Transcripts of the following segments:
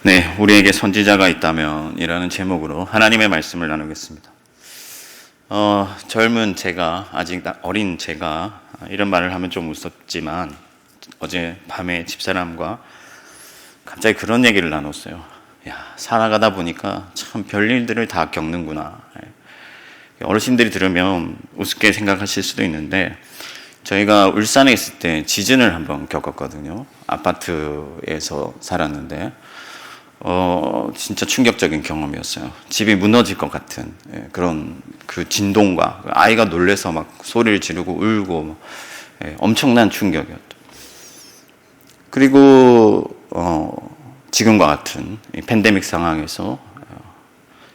네, 우리에게 선지자가 있다면 이라는 제목으로 하나님의 말씀을 나누겠습니다. 젊은 제가, 아직 어린 제가 이런 말을 하면 좀 무섭지만 어제 밤에 집사람과 갑자기 그런 얘기를 나눴어요. 야, 살아가다 보니까 참 별일들을 다 겪는구나. 어르신들이 들으면 우습게 생각하실 수도 있는데 저희가 울산에 있을 때 지진을 한번 겪었거든요. 아파트에서 살았는데 진짜 충격적인 경험이었어요. 집이 무너질 것 같은 그런 그 진동과 아이가 놀래서 막 소리를 지르고 울고 엄청난 충격이었죠. 그리고 지금과 같은 이 팬데믹 상황에서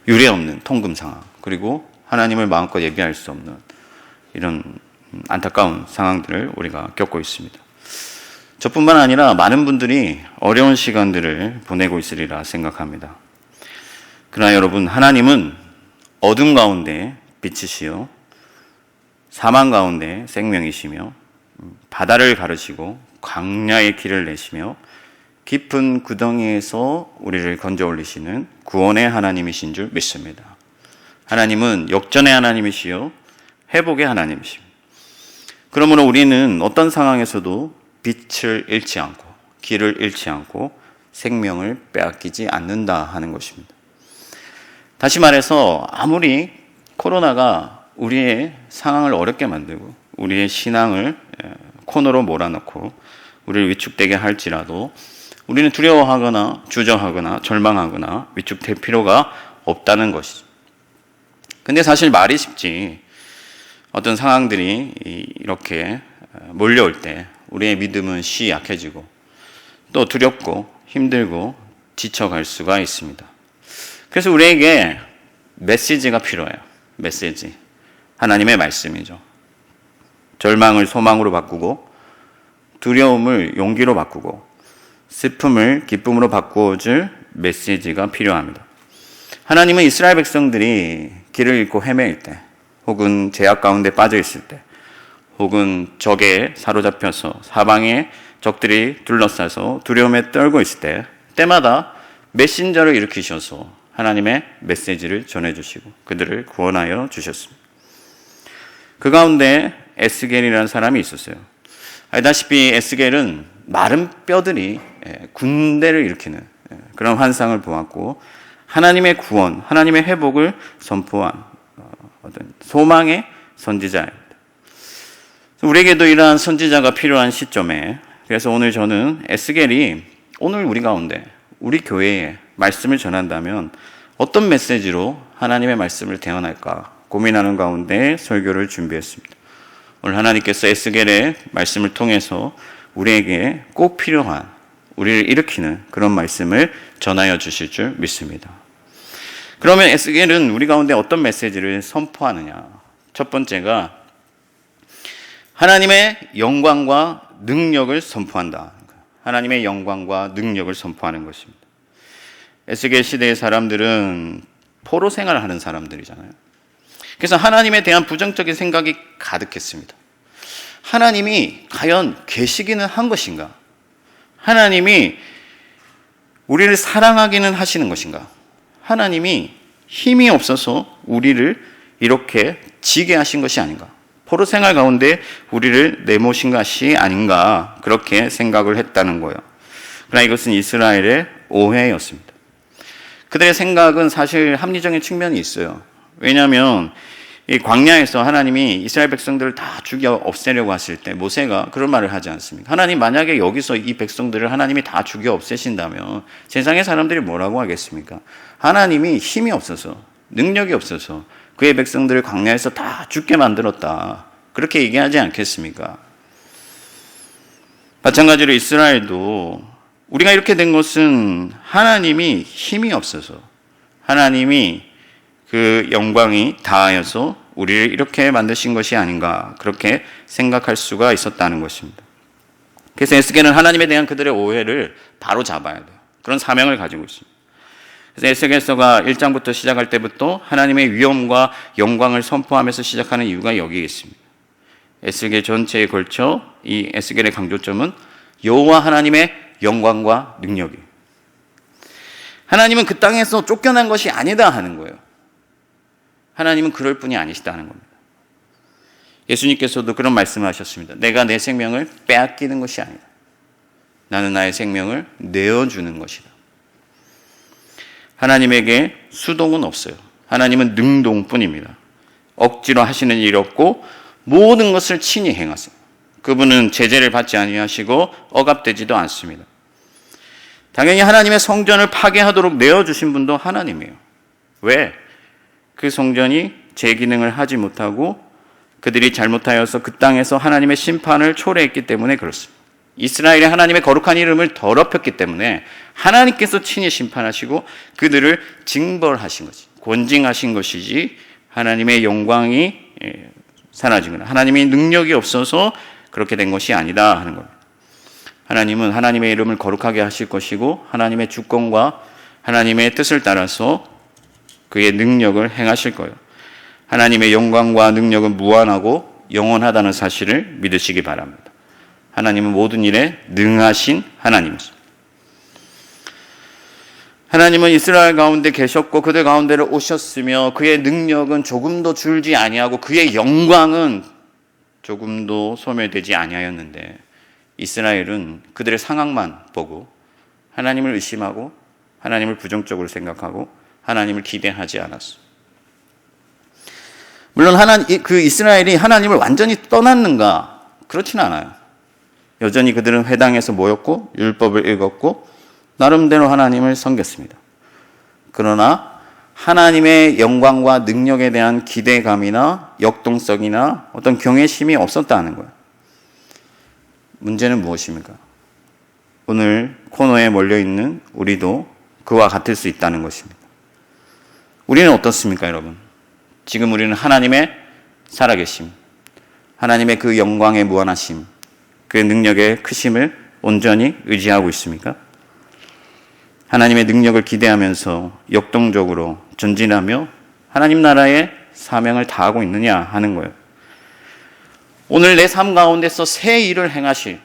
유례 없는 통금 상황, 그리고 하나님을 마음껏 예배할 수 없는 이런 안타까운 상황들을 우리가 겪고 있습니다. 저뿐만 아니라 많은 분들이 어려운 시간들을 보내고 있으리라 생각합니다. 그러나 여러분, 하나님은 어둠 가운데 빛이시요 사망 가운데 생명이시며 바다를 가르시고 광야의 길을 내시며 깊은 구덩이에서 우리를 건져 올리시는 구원의 하나님이신 줄 믿습니다. 하나님은 역전의 하나님이시요 회복의 하나님이십니다. 그러므로 우리는 어떤 상황에서도 빛을 잃지 않고 길을 잃지 않고 생명을 빼앗기지 않는다 하는 것입니다. 다시 말해서 아무리 코로나가 우리의 상황을 어렵게 만들고 우리의 신앙을 코너로 몰아넣고 우리를 위축되게 할지라도 우리는 두려워하거나 주저하거나 절망하거나 위축될 필요가 없다는 것이죠. 근데 사실 말이 쉽지 어떤 상황들이 이렇게 몰려올 때 우리의 믿음은 약해지고 또 두렵고 힘들고 지쳐갈 수가 있습니다. 그래서 우리에게 메시지가 필요해요. 메시지. 하나님의 말씀이죠. 절망을 소망으로 바꾸고 두려움을 용기로 바꾸고 슬픔을 기쁨으로 바꾸어줄 메시지가 필요합니다. 하나님은 이스라엘 백성들이 길을 잃고 헤매일 때, 혹은 죄악 가운데 빠져 있을 때, 혹은 적에 사로잡혀서 사방에 적들이 둘러싸서 두려움에 떨고 있을 때마다 메신저를 일으키셔서 하나님의 메시지를 전해주시고 그들을 구원하여 주셨습니다. 그 가운데 에스겔이라는 사람이 있었어요. 알다시피 에스겔은 마른 뼈들이 군대를 일으키는 그런 환상을 보았고 하나님의 구원, 하나님의 회복을 선포한 어떤 소망의 선지자입니다. 우리에게도 이러한 선지자가 필요한 시점에, 그래서 오늘 저는 에스겔이 오늘 우리 가운데 우리 교회에 말씀을 전한다면 어떤 메시지로 하나님의 말씀을 대언할까 고민하는 가운데 설교를 준비했습니다. 오늘 하나님께서 에스겔의 말씀을 통해서 우리에게 꼭 필요한, 우리를 일으키는 그런 말씀을 전하여 주실 줄 믿습니다. 그러면 에스겔은 우리 가운데 어떤 메시지를 선포하느냐? 첫 번째가 하나님의 영광과 능력을 선포한다. 하나님의 영광과 능력을 선포하는 것입니다. 에스겔 시대의 사람들은 포로 생활을 하는 사람들이잖아요. 그래서 하나님에 대한 부정적인 생각이 가득했습니다. 하나님이 과연 계시기는 한 것인가? 하나님이 우리를 사랑하기는 하시는 것인가? 하나님이 힘이 없어서 우리를 이렇게 지게 하신 것이 아닌가? 포로 생활 가운데 우리를 내모신 것이 아닌가? 그렇게 생각을 했다는 거예요. 그러나 이것은 이스라엘의 오해였습니다. 그들의 생각은 사실 합리적인 측면이 있어요. 왜냐하면 이 광야에서 하나님이 이스라엘 백성들을 다 죽여 없애려고 하실 때 모세가 그런 말을 하지 않습니까? 하나님, 만약에 여기서 이 백성들을 하나님이 다 죽여 없애신다면 세상의 사람들이 뭐라고 하겠습니까? 하나님이 힘이 없어서, 능력이 없어서 그의 백성들을 광야에서 다 죽게 만들었다, 그렇게 얘기하지 않겠습니까? 마찬가지로 이스라엘도 우리가 이렇게 된 것은 하나님이 힘이 없어서, 하나님이 그 영광이 다하여서 우리를 이렇게 만드신 것이 아닌가, 그렇게 생각할 수가 있었다는 것입니다. 그래서 에스겔은 하나님에 대한 그들의 오해를 바로 잡아야 돼요. 그런 사명을 가지고 있습니다. 그래서 에스겔서가 1장부터 시작할 때부터 하나님의 위엄과 영광을 선포하면서 시작하는 이유가 여기에 있습니다. 에스겔 전체에 걸쳐 이 에스겔의 강조점은 여호와 하나님의 영광과 능력이에요. 하나님은 그 땅에서 쫓겨난 것이 아니다 하는 거예요. 하나님은 그럴 뿐이 아니시다 하는 겁니다. 예수님께서도 그런 말씀을 하셨습니다. 내가 내 생명을 빼앗기는 것이 아니다. 나는 나의 생명을 내어주는 것이다. 하나님에게 수동은 없어요. 하나님은 능동뿐입니다. 억지로 하시는 일이 없고 모든 것을 친히 행하세요. 그분은 제재를 받지 아니하시고 억압되지도 않습니다. 당연히 하나님의 성전을 파괴하도록 내어주신 분도 하나님이에요. 왜? 그 성전이 제 기능을 하지 못하고 그들이 잘못하여서 그 땅에서 하나님의 심판을 초래했기 때문에 그렇습니다. 이스라엘이 하나님의 거룩한 이름을 더럽혔기 때문에 하나님께서 친히 심판하시고 그들을 징벌하신 것이, 권징하신 것이지 하나님의 영광이 사라지거나 하나님의 능력이 없어서 그렇게 된 것이 아니다 하는 겁니다. 하나님은 하나님의 이름을 거룩하게 하실 것이고 하나님의 주권과 하나님의 뜻을 따라서 그의 능력을 행하실 거예요. 하나님의 영광과 능력은 무한하고 영원하다는 사실을 믿으시기 바랍니다. 하나님은 모든 일에 능하신 하나님이십니다. 하나님은 이스라엘 가운데 계셨고 그들 가운데로 오셨으며 그의 능력은 조금도 줄지 아니하고 그의 영광은 조금도 소멸되지 아니하였는데 이스라엘은 그들의 상황만 보고 하나님을 의심하고 하나님을 부정적으로 생각하고 하나님을 기대하지 않았어요. 물론 그 이스라엘이 하나님을 완전히 떠났는가? 그렇진 않아요. 여전히 그들은 회당에서 모였고 율법을 읽었고 나름대로 하나님을 섬겼습니다. 그러나 하나님의 영광과 능력에 대한 기대감이나 역동성이나 어떤 경외심이 없었다는 거예요. 문제는 무엇입니까? 오늘 코너에 몰려있는 우리도 그와 같을 수 있다는 것입니다. 우리는 어떻습니까, 여러분? 지금 우리는 하나님의 살아계심, 하나님의 그 영광의 무한하심, 그 능력의 크심을 온전히 의지하고 있습니까? 하나님의 능력을 기대하면서 역동적으로 전진하며 하나님 나라의 사명을 다하고 있느냐 하는 거예요. 오늘 내 삶 가운데서 새 일을 행하실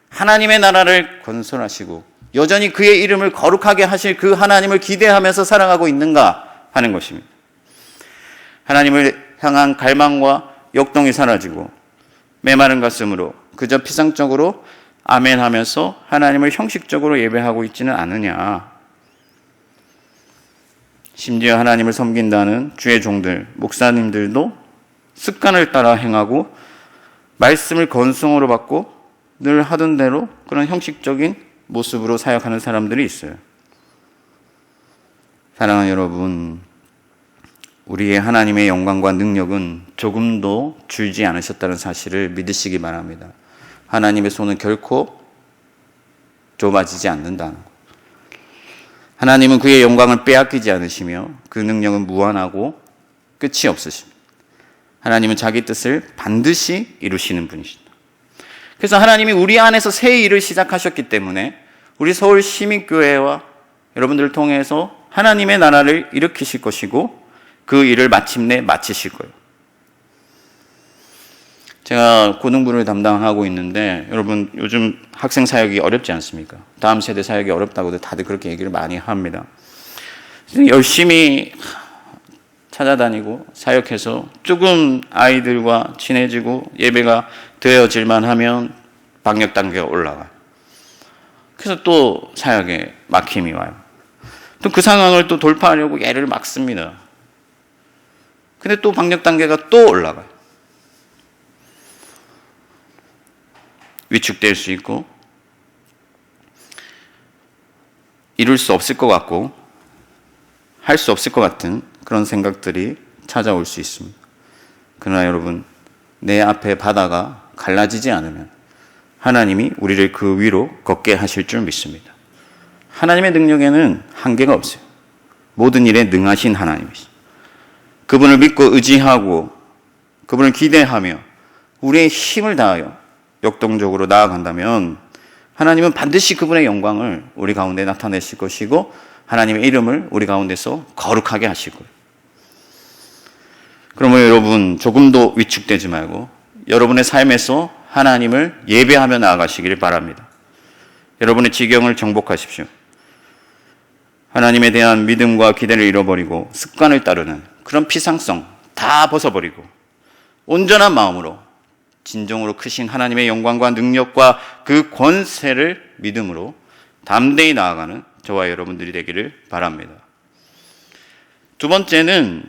하나님의 나라를 건설하시고 여전히 그의 이름을 거룩하게 하실 그 하나님을 기대하면서 살아가고 있는가 하는 것입니다. 하나님을 향한 갈망과 역동이 사라지고 메마른 가슴으로 그저 피상적으로 아멘 하면서 하나님을 형식적으로 예배하고 있지는 않느냐. 심지어 하나님을 섬긴다는 주의 종들, 목사님들도 습관을 따라 행하고 말씀을 건성으로 받고 늘 하던 대로 그런 형식적인 모습으로 사역하는 사람들이 있어요. 사랑하는 여러분, 우리의 하나님의 영광과 능력은 조금도 줄지 않으셨다는 사실을 믿으시기 바랍니다. 하나님의 손은 결코 좁아지지 않는다는 것. 하나님은 그의 영광을 빼앗기지 않으시며 그 능력은 무한하고 끝이 없으십니다. 하나님은 자기 뜻을 반드시 이루시는 분이십니다. 그래서 하나님이 우리 안에서 새 일을 시작하셨기 때문에 우리 서울 시민교회와 여러분들을 통해서 하나님의 나라를 일으키실 것이고 그 일을 마침내 마치실 거예요. 제가 고등부를 담당하고 있는데 여러분 요즘 학생 사역이 어렵지 않습니까? 다음 세대 사역이 어렵다고도 다들 그렇게 얘기를 많이 합니다. 열심히 찾아다니고 사역해서 조금 아이들과 친해지고 예배가 되어질만 하면 방역 단계가 올라가요. 그래서 또 사역에 막힘이 와요. 또 그 상황을 또 돌파하려고 애를 막 씁니다. 근데 또 방역 단계가 또 올라가요. 위축될 수 있고 이룰 수 없을 것 같고 할 수 없을 것 같은 그런 생각들이 찾아올 수 있습니다. 그러나 여러분, 내 앞에 바다가 갈라지지 않으면 하나님이 우리를 그 위로 걷게 하실 줄 믿습니다. 하나님의 능력에는 한계가 없어요. 모든 일에 능하신 하나님이십니다. 그분을 믿고 의지하고 그분을 기대하며 우리의 힘을 다하여 역동적으로 나아간다면 하나님은 반드시 그분의 영광을 우리 가운데 나타내실 것이고 하나님의 이름을 우리 가운데서 거룩하게 하실 거예요. 그러면 여러분 조금도 위축되지 말고 여러분의 삶에서 하나님을 예배하며 나아가시기를 바랍니다. 여러분의 지경을 정복하십시오. 하나님에 대한 믿음과 기대를 잃어버리고 습관을 따르는 그런 피상성 다 벗어버리고 온전한 마음으로 진정으로 크신 하나님의 영광과 능력과 그 권세를 믿음으로 담대히 나아가는 저와 여러분들이 되기를 바랍니다. 두 번째는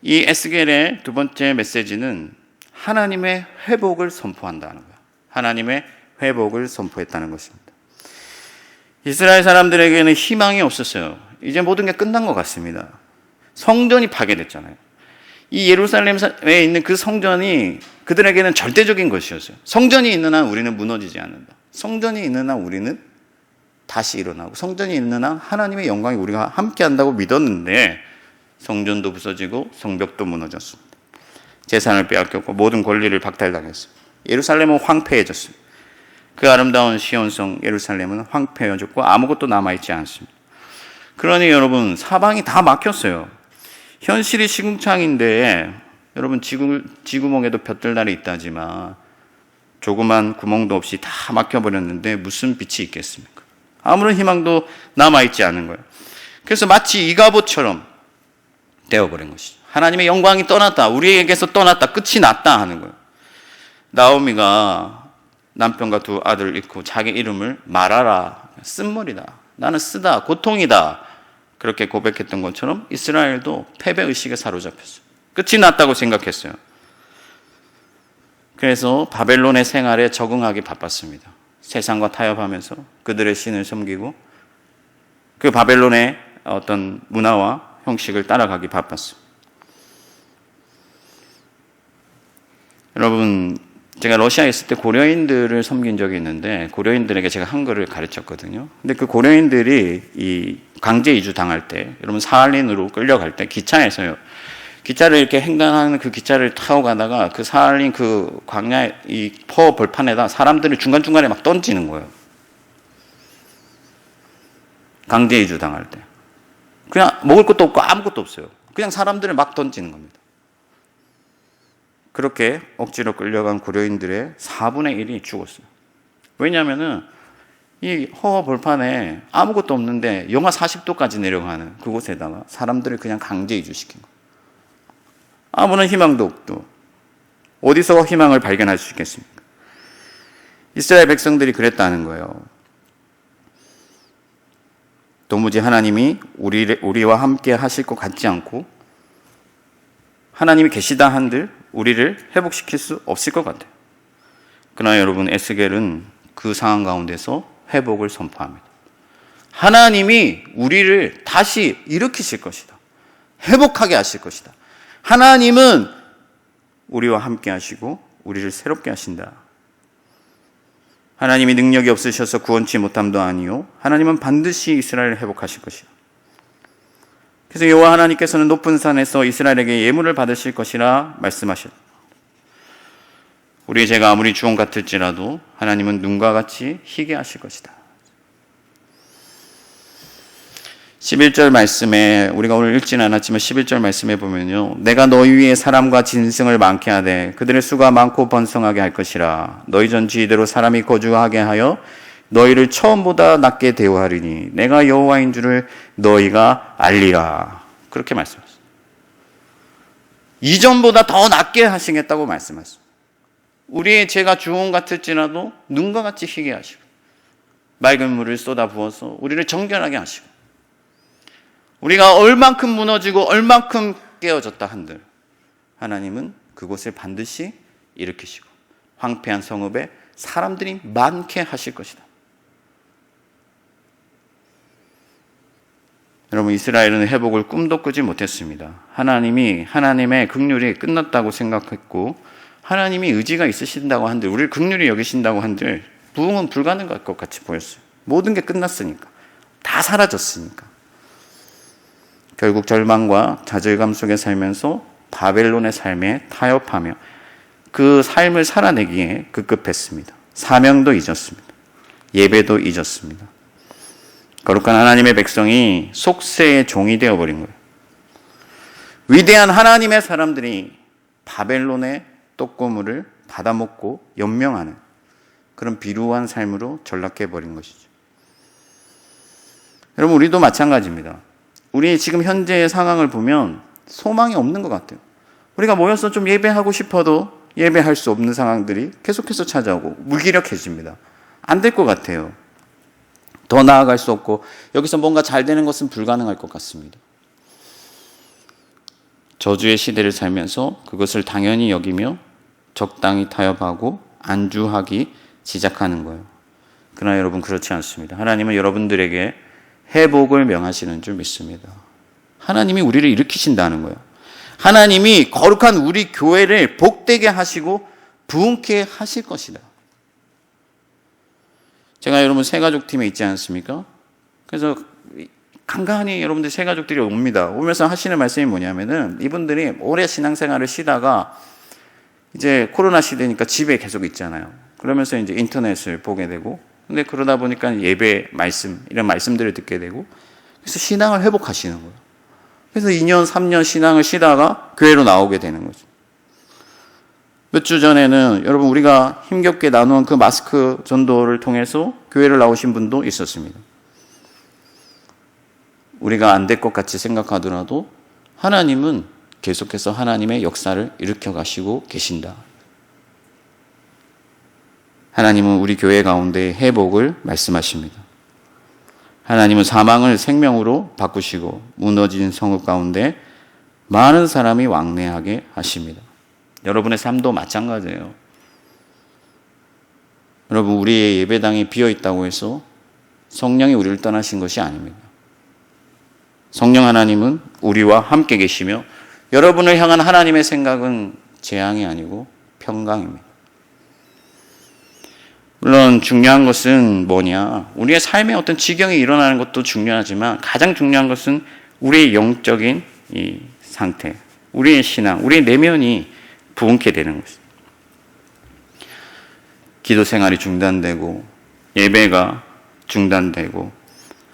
이 에스겔의 두 번째 메시지는 하나님의 회복을 선포한다는 거예요. 하나님의 회복을 선포했다는 것입니다. 이스라엘 사람들에게는 희망이 없었어요. 이제 모든 게 끝난 것 같습니다. 성전이 파괴됐잖아요. 이 예루살렘에 있는 그 성전이 그들에게는 절대적인 것이었어요. 성전이 있는 한 우리는 무너지지 않는다. 성전이 있는 한 우리는 다시 일어나고, 성전이 있는 한 하나님의 영광이 우리가 함께 한다고 믿었는데 성전도 부서지고 성벽도 무너졌습니다. 재산을 빼앗겼고 모든 권리를 박탈당했습니다. 예루살렘은 황폐해졌습니다. 그 아름다운 시온성 예루살렘은 황폐해졌고 아무것도 남아있지 않습니다. 그러니 여러분, 사방이 다 막혔어요. 현실이 시궁창인데 여러분, 지구멍에도 볕들날이 있다지만 조그만 구멍도 없이 다 막혀버렸는데 무슨 빛이 있겠습니까? 아무런 희망도 남아있지 않은 거예요. 그래서 마치 이가봇처럼 되어버린 것이죠. 하나님의 영광이 떠났다, 우리에게서 떠났다, 끝이 났다 하는 거예요. 나오미가 남편과 두 아들을 잃고 자기 이름을 말하라, 쓴물이다, 나는 쓰다, 고통이다, 그렇게 고백했던 것처럼 이스라엘도 패배의식에 사로잡혔어요. 끝이 났다고 생각했어요. 그래서 바벨론의 생활에 적응하기 바빴습니다. 세상과 타협하면서 그들의 신을 섬기고 그 바벨론의 어떤 문화와 형식을 따라가기 바빴어요. 여러분, 제가 러시아에 있을 때 고려인들을 섬긴 적이 있는데 고려인들에게 제가 한글을 가르쳤거든요. 근데 그 고려인들이 이 강제 이주 당할 때, 여러분 사할린으로 끌려갈 때 기차에서요, 기차를 이렇게 횡단하는 그 기차를 타고 가다가 그 사할린 그 광야 이 포 벌판에다 사람들을 중간중간에 막 던지는 거예요. 강제 이주 당할 때. 그냥 먹을 것도 없고 아무것도 없어요. 그냥 사람들을 막 던지는 겁니다. 그렇게 억지로 끌려간 고려인들의 4분의 1이 죽었어요. 왜냐하면은 이 허허 벌판에 아무것도 없는데 영하 40도까지 내려가는 그곳에다가 사람들을 그냥 강제 이주시킨 거예요. 아무런 희망도 없고 어디서 희망을 발견할 수 있겠습니까? 이스라엘 백성들이 그랬다는 거예요. 도무지 하나님이 우리와 함께 하실 것 같지 않고 하나님이 계시다 한들 우리를 회복시킬 수 없을 것 같아요. 그러나 여러분, 에스겔은 그 상황 가운데서 회복을 선포합니다. 하나님이 우리를 다시 일으키실 것이다. 회복하게 하실 것이다. 하나님은 우리와 함께 하시고 우리를 새롭게 하신다. 하나님이 능력이 없으셔서 구원치 못함도 아니요, 하나님은 반드시 이스라엘을 회복하실 것이다. 그래서 여호와 하나님께서는 높은 산에서 이스라엘에게 예물을 받으실 것이라 말씀하셨다. 우리의 죄가 아무리 주홍 같을지라도 하나님은 눈과 같이 희게 하실 것이다. 11절 말씀에, 우리가 오늘 읽지는 않았지만 11절 말씀에 보면요, 내가 너희 위에 사람과 짐승을 많게 하되 그들의 수가 많고 번성하게 할 것이라. 너희 전지이대로 사람이 거주하게 하여 너희를 처음보다 낮게 대우하리니 내가 여호와인 줄을 너희가 알리라. 그렇게 말씀하셨어요. 이전보다 더 낮게 하시겠다고 말씀하셨어요. 우리의 죄가 주홍 같을지라도 눈과 같이 희게 하시고 맑은 물을 쏟아 부어서 우리를 정결하게 하시고, 우리가 얼만큼 무너지고 얼만큼 깨어졌다 한들 하나님은 그곳을 반드시 일으키시고 황폐한 성읍에 사람들이 많게 하실 것이다. 여러분, 이스라엘은 회복을 꿈도 꾸지 못했습니다. 하나님이, 하나님의 긍휼이 끝났다고 생각했고 하나님이 의지가 있으신다고 한들, 우리를 긍휼히 여기신다고 한들 부흥은 불가능할 것 같이 보였어요. 모든 게 끝났으니까, 다 사라졌으니까. 결국 절망과 좌절감 속에 살면서 바벨론의 삶에 타협하며 그 삶을 살아내기에 급급했습니다. 사명도 잊었습니다. 예배도 잊었습니다. 거룩한 하나님의 백성이 속세의 종이 되어버린 거예요. 위대한 하나님의 사람들이 바벨론의 떡고물을 받아먹고 연명하는 그런 비루한 삶으로 전락해버린 것이죠. 여러분, 우리도 마찬가지입니다. 우리 지금 현재의 상황을 보면 소망이 없는 것 같아요. 우리가 모여서 좀 예배하고 싶어도 예배할 수 없는 상황들이 계속해서 찾아오고 무기력해집니다. 안 될 것 같아요. 더 나아갈 수 없고 여기서 뭔가 잘 되는 것은 불가능할 것 같습니다. 저주의 시대를 살면서 그것을 당연히 여기며 적당히 타협하고 안주하기 시작하는 거예요. 그러나 여러분, 그렇지 않습니다. 하나님은 여러분들에게 회복을 명하시는 줄 믿습니다. 하나님이 우리를 일으키신다는 거예요. 하나님이 거룩한 우리 교회를 복되게 하시고 부흥케 하실 것이다. 제가 여러분 새가족팀에 있지 않습니까? 그래서 간간히 여러분들 새가족들이 옵니다. 오면서 하시는 말씀이 뭐냐면은, 이분들이 오래 신앙생활을 쉬다가 이제 코로나 시대니까 집에 계속 있잖아요. 그러면서 이제 인터넷을 보게 되고, 근데 그러다 보니까 예배 말씀, 이런 말씀들을 듣게 되고, 그래서 신앙을 회복하시는 거예요. 그래서 2년, 3년 신앙을 쉬다가 교회로 나오게 되는 거죠. 몇 주 전에는 여러분, 우리가 힘겹게 나누는 그 마스크 전도를 통해서 교회를 나오신 분도 있었습니다. 우리가 안 될 것 같이 생각하더라도 하나님은 계속해서 하나님의 역사를 일으켜 가시고 계신다. 하나님은 우리 교회 가운데 회복을 말씀하십니다. 하나님은 사망을 생명으로 바꾸시고 무너진 성읍 가운데 많은 사람이 왕래하게 하십니다. 여러분의 삶도 마찬가지예요. 여러분, 우리의 예배당이 비어있다고 해서 성령이 우리를 떠나신 것이 아닙니다. 성령 하나님은 우리와 함께 계시며 여러분을 향한 하나님의 생각은 재앙이 아니고 평강입니다. 물론 중요한 것은 뭐냐? 우리의 삶에 어떤 지경이 일어나는 것도 중요하지만 가장 중요한 것은 우리의 영적인 이 상태, 우리의 신앙, 우리의 내면이 부흥케 되는 것입니다. 기도 생활이 중단되고 예배가 중단되고,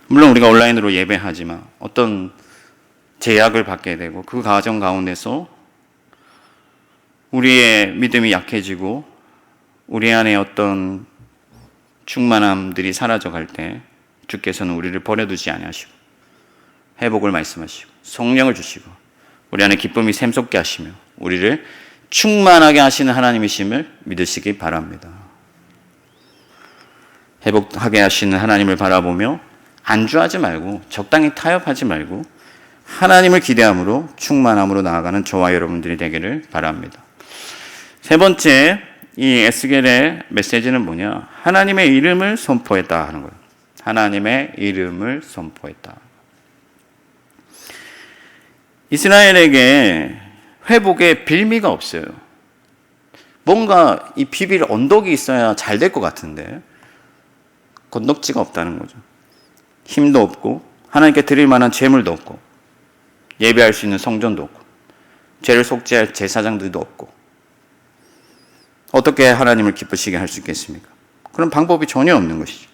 물론 우리가 온라인으로 예배하지만 어떤 제약을 받게 되고 그 과정 가운데서 우리의 믿음이 약해지고 우리 안에 어떤 충만함들이 사라져갈 때 주께서는 우리를 버려두지 아니하시고 회복을 말씀하시고 성령을 주시고 우리 안에 기쁨이 샘솟게 하시며 우리를 충만하게 하시는 하나님이심을 믿으시기 바랍니다. 회복하게 하시는 하나님을 바라보며 안주하지 말고 적당히 타협하지 말고 하나님을 기대함으로 충만함으로 나아가는 저와 여러분들이 되기를 바랍니다. 세 번째, 이 에스겔의 메시지는 뭐냐? 하나님의 이름을 선포했다 하는 거예요. 하나님의 이름을 선포했다. 이스라엘에게 회복의 빌미가 없어요. 뭔가 이 비빌 언덕이 있어야 잘 될 것 같은데 건덕지가 없다는 거죠. 힘도 없고 하나님께 드릴 만한 제물도 없고 예배할 수 있는 성전도 없고 죄를 속죄할 제사장들도 없고 어떻게 하나님을 기쁘시게 할 수 있겠습니까? 그런 방법이 전혀 없는 것이죠.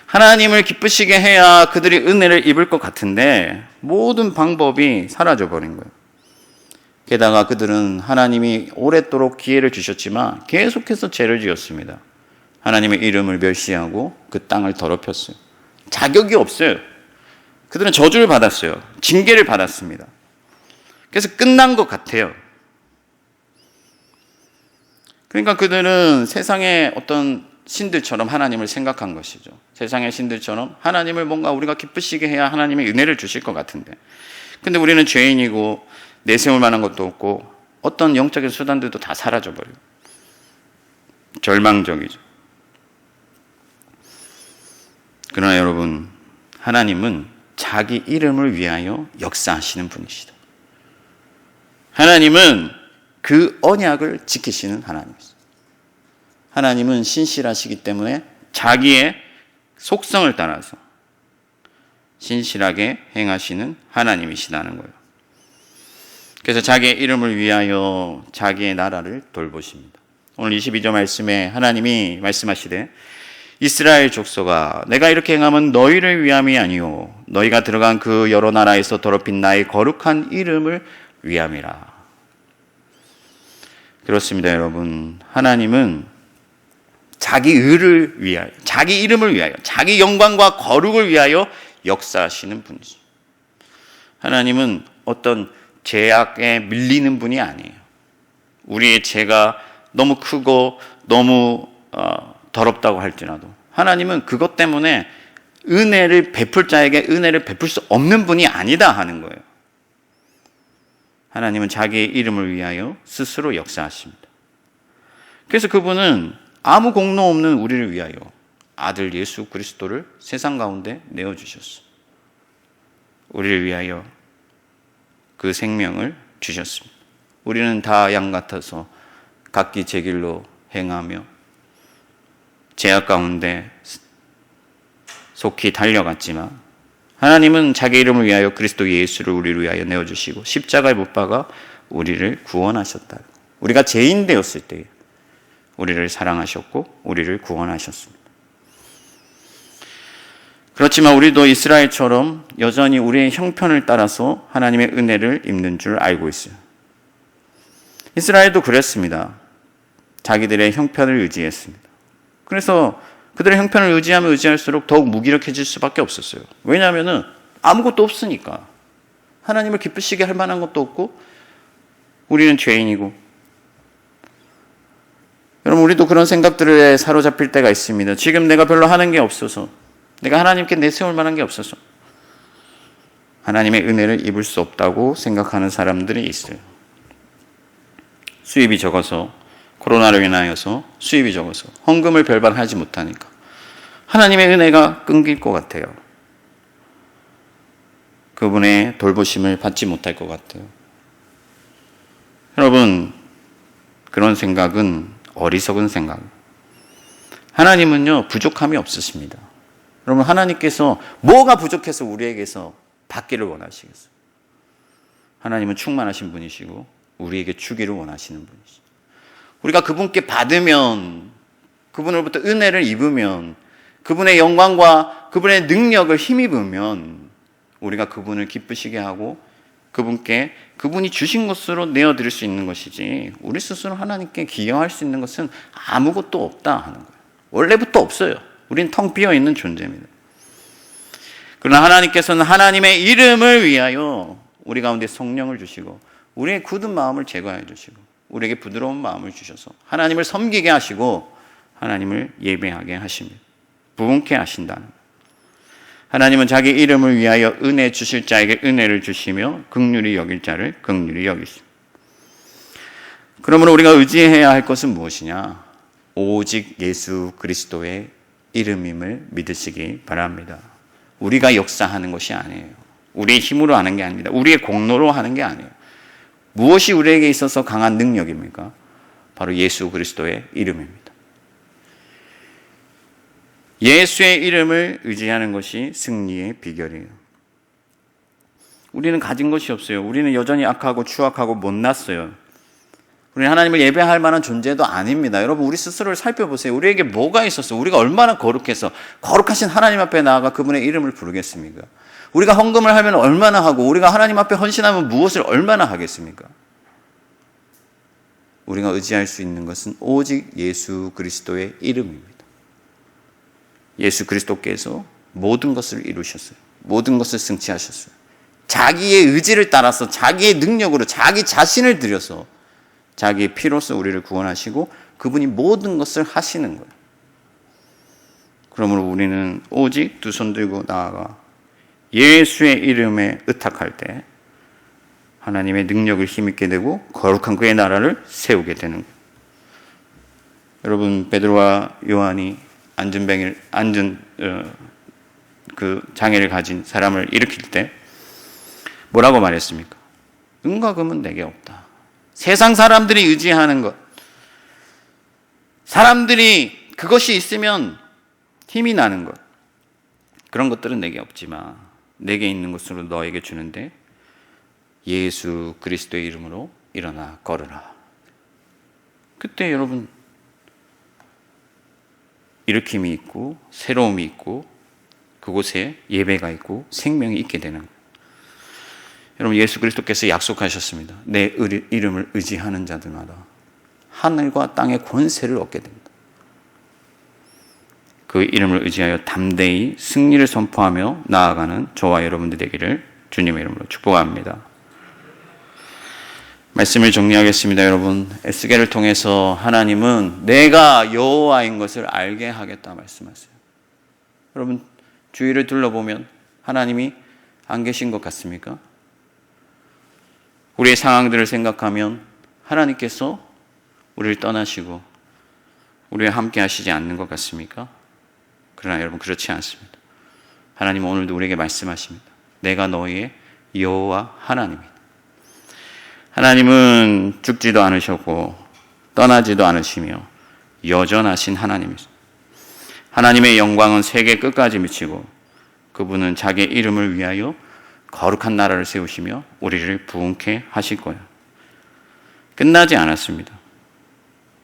하나님을 기쁘시게 해야 그들이 은혜를 입을 것 같은데 모든 방법이 사라져버린 거예요. 게다가 그들은 하나님이 오랫도록 기회를 주셨지만 계속해서 죄를 지었습니다. 하나님의 이름을 멸시하고 그 땅을 더럽혔어요. 자격이 없어요. 그들은 저주를 받았어요. 징계를 받았습니다. 그래서 끝난 것 같아요. 그러니까 그들은 세상의 어떤 신들처럼 하나님을 생각한 것이죠. 세상의 신들처럼 하나님을 뭔가 우리가 기쁘시게 해야 하나님의 은혜를 주실 것 같은데, 근데 우리는 죄인이고 내세울 만한 것도 없고 어떤 영적인 수단들도 다 사라져버려요. 절망적이죠. 그러나 여러분, 하나님은 자기 이름을 위하여 역사하시는 분이시다. 하나님은 그 언약을 지키시는 하나님이시다. 하나님은 신실하시기 때문에 자기의 속성을 따라서 신실하게 행하시는 하나님이시다는 거예요. 그래서 자기의 이름을 위하여 자기의 나라를 돌보십니다. 오늘 22절 말씀에 하나님이 말씀하시되 이스라엘 족속아, 내가 이렇게 행하면 너희를 위함이 아니요 너희가 들어간 그 여러 나라에서 더럽힌 나의 거룩한 이름을 위함이라. 그렇습니다, 여러분. 하나님은 자기 의를 위하여, 자기 이름을 위하여, 자기 영광과 거룩을 위하여 역사하시는 분이죠. 하나님은 어떤 죄악에 밀리는 분이 아니에요. 우리의 죄가 너무 크고 너무 더럽다고 할지라도 하나님은 그것 때문에 은혜를 베풀 자에게 은혜를 베풀 수 없는 분이 아니다 하는 거예요. 하나님은 자기의 이름을 위하여 스스로 역사하십니다. 그래서 그분은 아무 공로 없는 우리를 위하여 아들 예수 그리스도를 세상 가운데 내어주셨어요. 우리를 위하여 그 생명을 주셨습니다. 우리는 다 양 같아서 각기 제 길로 행하며 죄악 가운데 속히 달려갔지만 하나님은 자기 이름을 위하여 그리스도 예수를 우리를 위하여 내어주시고 십자가에 못 박아 우리를 구원하셨다. 우리가 죄인 되었을 때 우리를 사랑하셨고 우리를 구원하셨습니다. 그렇지만 우리도 이스라엘처럼 여전히 우리의 형편을 따라서 하나님의 은혜를 입는 줄 알고 있어요. 이스라엘도 그랬습니다. 자기들의 형편을 의지했습니다. 그래서 그들의 형편을 의지하면 의지할수록 더욱 무기력해질 수밖에 없었어요. 왜냐하면 아무것도 없으니까. 하나님을 기쁘시게 할 만한 것도 없고 우리는 죄인이고. 여러분, 우리도 그런 생각들에 사로잡힐 때가 있습니다. 지금 내가 별로 하는 게 없어서, 내가 하나님께 내세울 만한 게 없어서 하나님의 은혜를 입을 수 없다고 생각하는 사람들이 있어요. 수입이 적어서, 코로나로 인하여서 수입이 적어서 헌금을 별반 하지 못하니까 하나님의 은혜가 끊길 것 같아요. 그분의 돌보심을 받지 못할 것 같아요. 여러분, 그런 생각은 어리석은 생각. 하나님은요, 부족함이 없으십니다. 여러분, 하나님께서 뭐가 부족해서 우리에게서 받기를 원하시겠어요? 하나님은 충만하신 분이시고 우리에게 주기를 원하시는 분이시죠. 우리가 그분께 받으면, 그분으로부터 은혜를 입으면, 그분의 영광과 그분의 능력을 힘입으면 우리가 그분을 기쁘시게 하고 그분께 그분이 주신 것으로 내어드릴 수 있는 것이지, 우리 스스로 하나님께 기여할 수 있는 것은 아무것도 없다 하는 거예요. 원래부터 없어요. 우린 텅 비어있는 존재입니다. 그러나 하나님께서는 하나님의 이름을 위하여 우리 가운데 성령을 주시고 우리의 굳은 마음을 제거해 주시고 우리에게 부드러운 마음을 주셔서 하나님을 섬기게 하시고 하나님을 예배하게 하십니다. 부흥케 하신다는 거예요. 하나님은 자기 이름을 위하여 은혜 주실 자에게 은혜를 주시며 긍휼히 여길 자를 긍휼히 여기십니다. 그러므로 우리가 의지해야 할 것은 무엇이냐? 오직 예수 그리스도의 이름임을 믿으시기 바랍니다. 우리가 역사하는 것이 아니에요. 우리의 힘으로 하는 게 아닙니다. 우리의 공로로 하는 게 아니에요. 무엇이 우리에게 있어서 강한 능력입니까? 바로 예수 그리스도의 이름입니다. 예수의 이름을 의지하는 것이 승리의 비결이에요. 우리는 가진 것이 없어요. 우리는 여전히 악하고 추악하고 못났어요. 우리는 하나님을 예배할 만한 존재도 아닙니다. 여러분, 우리 스스로를 살펴보세요. 우리에게 뭐가 있었어? 우리가 얼마나 거룩해서 거룩하신 하나님 앞에 나아가 그분의 이름을 부르겠습니까? 우리가 헌금을 하면 얼마나 하고 우리가 하나님 앞에 헌신하면 무엇을 얼마나 하겠습니까? 우리가 의지할 수 있는 것은 오직 예수 그리스도의 이름입니다. 예수 그리스도께서 모든 것을 이루셨어요. 모든 것을 승치하셨어요. 자기의 의지를 따라서 자기의 능력으로 자기 자신을 들여서 자기의 피로써 우리를 구원하시고 그분이 모든 것을 하시는 거예요. 그러므로 우리는 오직 두 손 들고 나아가 예수의 이름에 의탁할 때 하나님의 능력을 힘있게 되고 거룩한 그의 나라를 세우게 되는 거예요. 여러분, 베드로와 요한이 그 장애를 가진 사람을 일으킬 때 뭐라고 말했습니까? 은과 금은 내게 없다. 세상 사람들이 의지하는 것, 사람들이 그것이 있으면 힘이 나는 것, 그런 것들은 내게 없지만 내게 있는 것으로 너에게 주는데 예수 그리스도의 이름으로 일어나 걸으라. 그때 여러분, 일으킴이 있고 새로움이 있고 그곳에 예배가 있고 생명이 있게 되는 거예요. 여러분, 예수 그리스도께서 약속하셨습니다. 내 이름을 의지하는 자들마다 하늘과 땅의 권세를 얻게 됩니다. 그 이름을 의지하여 담대히 승리를 선포하며 나아가는 저와 여러분들 되기를 주님의 이름으로 축복합니다. 말씀을 정리하겠습니다. 여러분, 에스겔을 통해서 하나님은 내가 여호와인 것을 알게 하겠다 말씀하세요. 여러분, 주위를 둘러보면 하나님이 안 계신 것 같습니까? 우리의 상황들을 생각하면 하나님께서 우리를 떠나시고 우리와 함께 하시지 않는 것 같습니까? 그러나 여러분, 그렇지 않습니다. 하나님은 오늘도 우리에게 말씀하십니다. 내가 너희의 여호와 하나님이다. 하나님은 죽지도 않으셨고 떠나지도 않으시며 여전하신 하나님이십니다. 하나님의 영광은 세계 끝까지 미치고 그분은 자기의 이름을 위하여 거룩한 나라를 세우시며 우리를 부흥케 하실 거예요. 끝나지 않았습니다.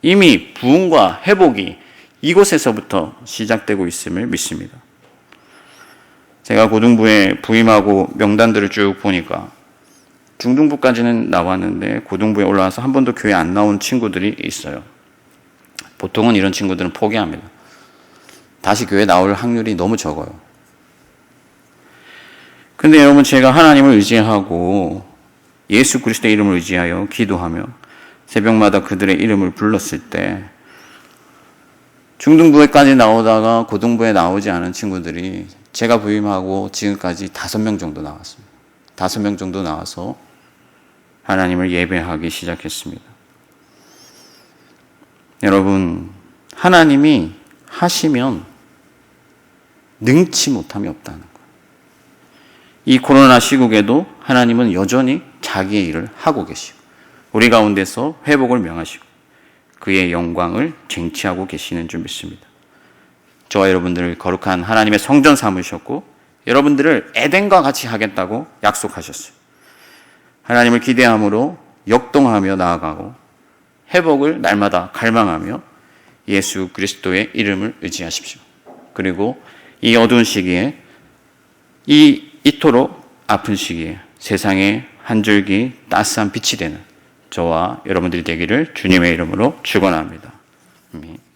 이미 부흥과 회복이 이곳에서부터 시작되고 있음을 믿습니다. 제가 고등부에 부임하고 명단들을 쭉 보니까 중등부까지는 나왔는데 고등부에 올라와서 한 번도 교회 안 나온 친구들이 있어요. 보통은 이런 친구들은 포기합니다. 다시 교회 나올 확률이 너무 적어요. 근데 여러분, 제가 하나님을 의지하고 예수 그리스도의 이름을 의지하여 기도하며 새벽마다 그들의 이름을 불렀을 때 중등부에까지 나오다가 고등부에 나오지 않은 친구들이 제가 부임하고 지금까지 5명 정도 나왔습니다. 5명 정도 나와서 하나님을 예배하기 시작했습니다. 여러분, 하나님이 하시면 능치 못함이 없다는 거예요. 이 코로나 시국에도 하나님은 여전히 자기의 일을 하고 계시고 우리 가운데서 회복을 명하시고 그의 영광을 쟁취하고 계시는 줄 믿습니다. 저와 여러분들을 거룩한 하나님의 성전 삼으셨고 여러분들을 에덴과 같이 하겠다고 약속하셨어요. 하나님을 기대함으로 역동하며 나아가고 회복을 날마다 갈망하며 예수 그리스도의 이름을 의지하십시오. 그리고 이 어두운 시기에 이토록 아픈 시기에 세상에 한 줄기 따스한 빛이 되는 저와 여러분들이 되기를 주님의 이름으로 축원합니다. 아멘.